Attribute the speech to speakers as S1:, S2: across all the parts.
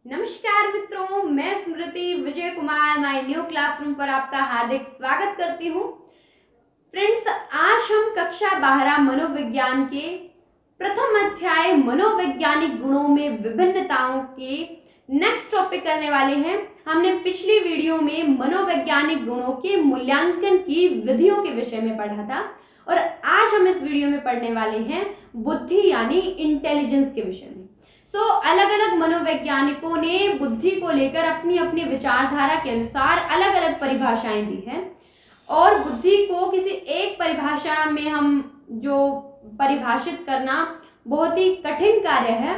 S1: नमस्कार मित्रों, मैं स्मृति Vijay Kumar my new classroom पर आपका हार्दिक स्वागत करती हूँ। फ्रेंड्स, आज हम कक्षा 12 मनोविज्ञान के प्रथम अध्याय मनोवैज्ञानिक गुणों में विभिन्नताओं के नेक्स्ट टॉपिक करने वाले हैं। हमने पिछली वीडियो में मनोवैज्ञानिक गुणों के मूल्यांकन की विधियों के विषय में पढ़ा था और आज हम इस वीडियो में पढ़ने वाले हैं बुद्धि यानी इंटेलिजेंस के विषय में। अलग अलग मनोवैज्ञानिकों ने बुद्धि को लेकर अपनी अपनी विचारधारा के अनुसार अलग अलग परिभाषाएं दी हैं और बुद्धि को किसी एक परिभाषा में हम जो परिभाषित करना बहुत ही कठिन कार्य है।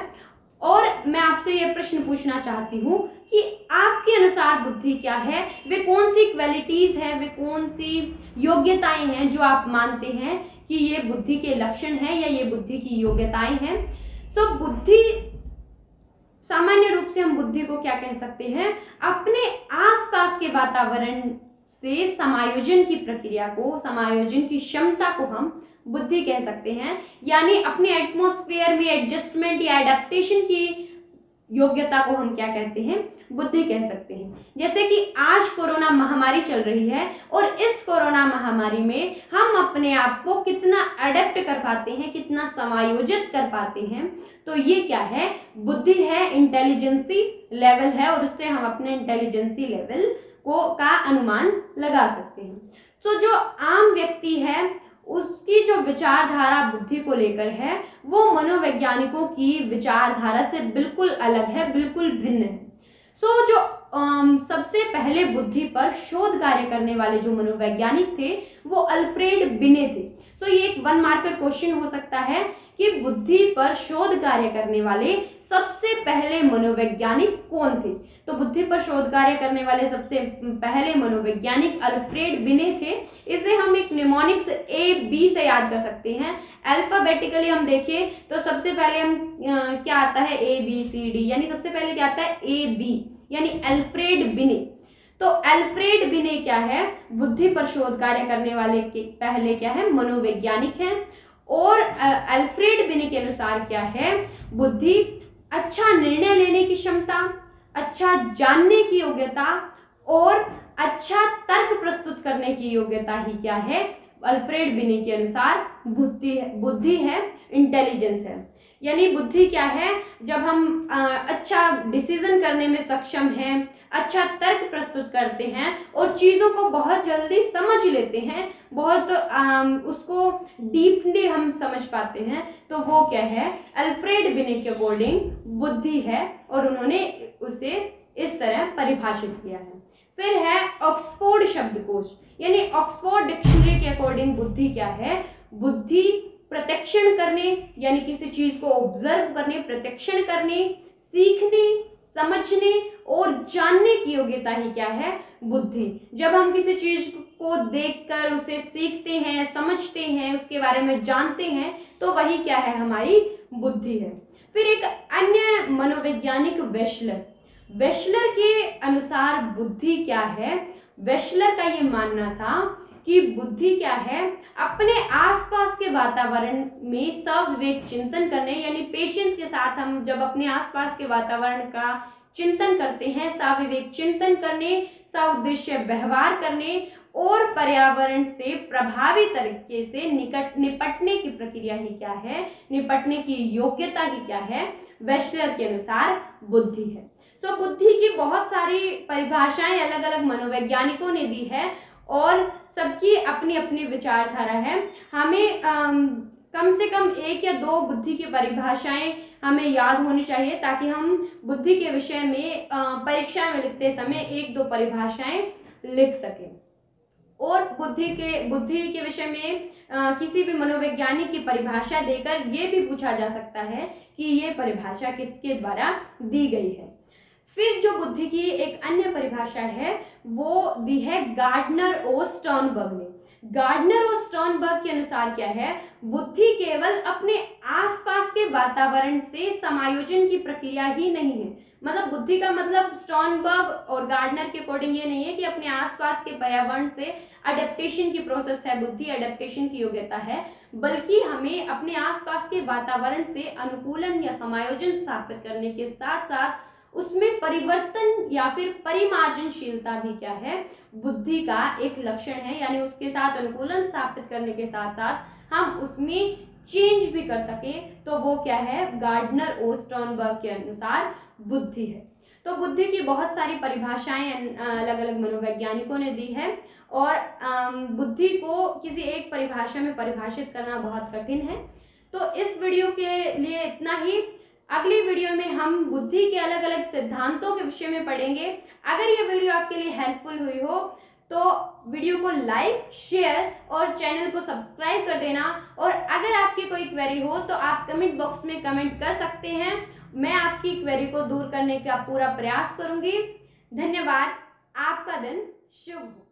S1: और मैं आपसे ये प्रश्न पूछना चाहती हूँ कि आपके अनुसार बुद्धि क्या है, वे कौन सी क्वालिटीज है, वे कौन सी योग्यताएं हैं जो आप मानते हैं कि ये बुद्धि के लक्षण हैं या ये बुद्धि की योग्यताएं हैं। बुद्धि, सामान्य रूप से हम बुद्धि को क्या कह सकते हैं, अपने आसपास के वातावरण से समायोजन की प्रक्रिया को, समायोजन की क्षमता को हम बुद्धि कह सकते हैं। यानी अपने एटमॉस्फेयर में एडजस्टमेंट या एडेप्टेशन की योग्यता को हम क्या कहते हैं, बुद्धि कह सकते हैं। जैसे कि आज कोरोना महामारी चल रही है और इस कोरोना महामारी में हम अपने आप को कितना अडेप्ट कर पाते हैं, कितना समायोजित कर पाते हैं, तो ये क्या है, बुद्धि है, इंटेलिजेंसी लेवल है और उससे हम अपने इंटेलिजेंसी लेवल का अनुमान लगा सकते हैं। जो आम व्यक्ति है उसकी जो विचारधारा बुद्धि को लेकर है वो मनोवैज्ञानिकों की विचारधारा से बिल्कुल अलग है, बिल्कुल भिन्न है। जो सबसे पहले बुद्धि पर शोध कार्य करने वाले जो मनोवैज्ञानिक थे वो अल्फ्रेड बिने थे। ये एक 1 मार्कर क्वेश्चन हो सकता है कि बुद्धि पर शोध कार्य करने वाले सबसे पहले मनोवैज्ञानिक कौन थे। बुद्धि पर शोध कार्य करने वाले सबसे पहले मनोवैज्ञानिक अल्फ्रेड बिने थे। इसे हम एक निमोनिक्स AB से याद कर सकते हैं। अल्फाबेटिकली हम देखें तो सबसे पहले हम क्या आता है, ABCD, यानी सबसे पहले क्या आता है, AB, यानी अल्फ्रेड बिने। अल्फ्रेड बिने क्या है, बुद्धि पर शोध कार्य करने वाले के पहले क्या है, मनोवैज्ञानिक हैं। और अल्फ्रेड बिने के अनुसार क्या है, बुद्धि अच्छा निर्णय लेने की क्षमता, अच्छा जानने की योग्यता और अच्छा तर्क प्रस्तुत करने की योग्यता ही क्या है, अल्फ्रेड बिने के अनुसार बुद्धि है, इंटेलिजेंस है। यानी बुद्धि क्या है, जब हम अच्छा डिसीजन करने में सक्षम हैं, अच्छा तर्क प्रस्तुत करते हैं और चीज़ों को बहुत जल्दी समझ लेते हैं, बहुत उसको डीपली हम समझ पाते हैं, तो वो क्या है, अल्फ्रेड बिने के अकॉर्डिंग बुद्धि है और उन्होंने उसे इस तरह परिभाषित किया है। फिर है ऑक्सफोर्ड शब्दकोश, यानी ऑक्सफोर्ड डिक्शनरी के अकॉर्डिंग बुद्धि क्या है, बुद्धि प्रत्यक्षण करने, यानी किसी चीज को ऑब्जर्व करने, प्रत्यक्षण करने, सीखने, समझने और जानने की योग्यता ही क्या है, बुद्धि। जब हम किसी चीज को देखकर उसे सीखते हैं, समझते हैं, उसके बारे में जानते हैं, तो वही क्या है, हमारी बुद्धि है। फिर एक अन्य मनोवैज्ञानिक वेशलर के अनुसार बुद्धि क्या है, वेशलर का ये मानना था कि बुद्धि क्या है, अपने आसपास के वातावरण में सविवेक चिंतन करने, यानी पेशेंस के साथ हम जब अपने आसपास के वातावरण का चिंतन करते हैं, सविवेक चिंतन करने, सउद्देश्य व्यवहार करने और पर्यावरण से प्रभावी तरीके से निपटने की प्रक्रिया ही क्या है, निपटने की योग्यता ही क्या है, वेशलर के अनुसार बुद्धि है। बुद्धि की बहुत सारी परिभाषाएं अलग अलग मनोवैज्ञानिकों ने दी है और सबकी अपनी अपनी विचारधारा है। हमें कम से कम 1 या 2 बुद्धि की परिभाषाएं हमें याद होनी चाहिए ताकि हम बुद्धि के विषय में परीक्षा में लिखते समय 1-2 परिभाषाएं लिख सकें। और बुद्धि के विषय में किसी भी मनोवैज्ञानिक की परिभाषा देकर ये भी पूछा जा सकता है कि ये परिभाषा किसके द्वारा दी गई है। फिर जो बुद्धि की एक अन्य परिभाषा है वो दी है गार्डनर और स्टर्नबर्ग ने। गार्डनर और स्टर्नबर्ग के अनुसार क्या है, बुद्धि केवल अपने आसपास के वातावरण से समायोजन की प्रक्रिया ही नहीं है। मतलब बुद्धि का मतलब स्टर्नबर्ग और गार्डनर के अकॉर्डिंग ये नहीं है कि अपने आसपास के पर्यावरण से अडेप्टेशन की प्रोसेस है, बुद्धि अडेप्टेशन की योग्यता है, बल्कि हमें अपने आसपास के वातावरण से अनुकूलन या समायोजन स्थापित करने के साथ साथ उसमें परिवर्तन या फिर परिमार्जनशीलता भी क्या है, बुद्धि का एक लक्षण है। यानी उसके साथ अनुकूलन स्थापित करने के साथ साथ हम उसमें चेंज भी कर सके, तो वो क्या है, गार्डनर ओस्टर्नबर्ग के अनुसार बुद्धि है। तो बुद्धि की बहुत सारी परिभाषाएं अलग अलग मनोवैज्ञानिकों ने दी है, और बुद्धि को किसी एक परिभाषा में परिभाषित करना बहुत कठिन है। तो इस वीडियो के लिए इतना ही। अगली वीडियो में हम बुद्धि के अलग अलग सिद्धांतों के विषय में पढ़ेंगे। अगर ये वीडियो आपके लिए हेल्पफुल हुई हो तो वीडियो को लाइक, शेयर और चैनल को सब्सक्राइब कर देना। और अगर आपकी कोई क्वेरी हो तो आप कमेंट बॉक्स में कमेंट कर सकते हैं, मैं आपकी क्वेरी को दूर करने का पूरा प्रयास करूंगी। धन्यवाद। आपका दिन शुभ हो।